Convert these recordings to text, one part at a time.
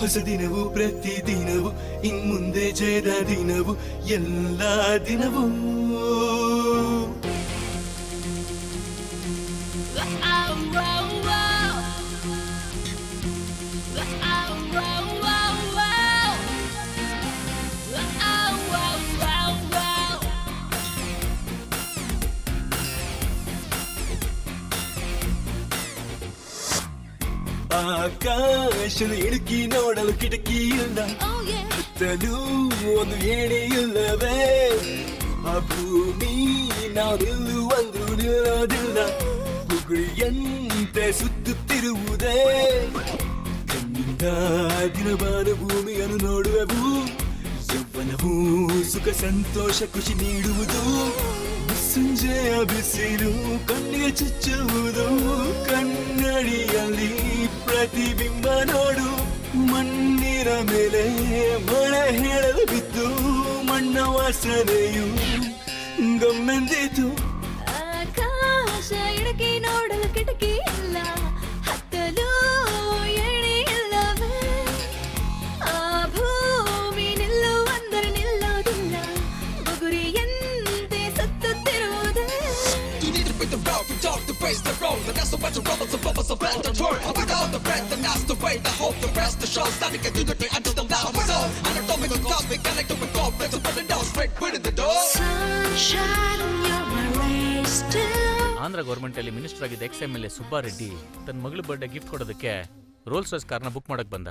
ಹೊಸ ದಿನವು ಪ್ರತಿ ದಿನವು ಇನ್ಮುಂದೆ ಜಯದ ದಿನವು ಎಲ್ಲ ದಿನವೂ ಆಕಾಶದ ಇಡುಕಿ ನೋಡಲು ಕಿಟಕಿ ಇಲ್ಲ ಸುತ್ತಲೂ ಒಂದು ಏಣಿ ಇಲ್ಲವೇ ಆ ಭೂಮಿ ನಾವು ನಿಲ್ಲುವಂದು ನಿಲ್ಲೋದಿಲ್ಲ ಗುಗುಳಿಯಂತೆ ಸುತ್ತುತ್ತಿರುವುದೇ ಕಣ್ಣಿಂದ ದಿನವಾದ ಭೂಮಿಯನ್ನು ನೋಡುವೆವು ಯೌವನವು ಸುಖ ಸಂತೋಷ ಖುಷಿ ನೀಡುವುದು ಸಂಜೆಯ ಬಿಸಿಲು ಕಣ್ಣಿಗೆ ಚುಚ್ಚುವುದು ಕನ್ನಡಿಯಲ್ಲಿ ಪ್ರತಿಬಿಂಬ ನೋಡು ಮಣ್ಣಿನ ಮೇಲೆ ಮಳೆ ಹೇಳಲು ಬಿದ್ದು ಮಣ್ಣ ವಾಸನೆಯು ಗಮ್ಮೆಂದಿತು ಆಕಾಶ ಇಡಕಿ ನೋಡಲು ಕಿಟಕಿ ಇಲ್ಲ ಹತ್ತಲು ಏಣಿ ಇಲ್ಲವೇ ಆ ಭೂಮಿ ನಿಲ್ಲುವಂದರೆ ನಿಲ್ಲೋದಿಲ್ಲ ಬುಗುರಿಯಂತೆ ಸುತ್ತುತ್ತಿರುವುದೇ We talk to face the road, and that's the way to roll the bubbles of rest and turn. Without the breath, and that's the way the hope, the rest, the show, standing can do the day until the now. So, anatomical cosmic, connected with God, let's open the door, straight within the door. Sunshine, you're my rays still. Andhra government ಅಲ್ಲಿ minister ಆಗಿದ್ದ XMLA Subbareddy ತನ್ನ ಮಗಳ birthday gift ಕೊಡೋದಕ್ಕೆ rolls Royce ಕಾರ್ನ book ಮಾಡಕ್ ಬಂದ.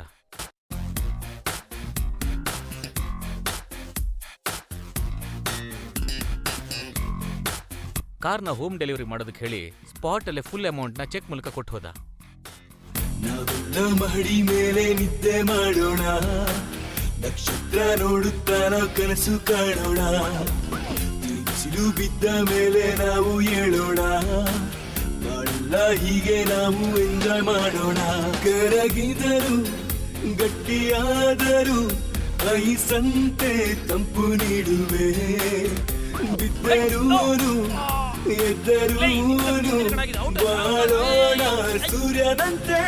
ಕಾರ್ನ home delivery ಮಾಡೋದಕ್ಕೆ ಹೇಳಿ ಸ್ಪಾಟ್ ಅಲ್ಲೇ ಫುಲ್ ಅಮೌಂಟ್ ನ ಚೆಕ್ ಮೂಲಕ ಕೊಟ್ಟು ಹೋದ. ನಾವೆಲ್ಲ ಮಹಡಿ ಮೇಲೆ ನಿದ್ದೆ ಮಾಡೋಣ ನಕ್ಷತ್ರ ನೋಡುತ್ತಾ ನಾವು ಕನಸು ಕಾಣೋಣ ಬಿಸಿಲು ಬಿದ್ದ ಮೇಲೆ ನಾವು ಹೇಳೋಣ ನಾಳೆಲ್ಲ ಹೀಗೆ ನಾವು ಎಂಜಾಯ್ ಮಾಡೋಣ ಕರಗಿದರು ಗಟ್ಟಿಯಾದರು ಐಸಂತೆ ತಂಪು ನೀಡುವೆ ಬಿದ್ದರು ಎದ್ದರು ಬಾಳೋಣ ಸೂರ್ಯನಂತೆ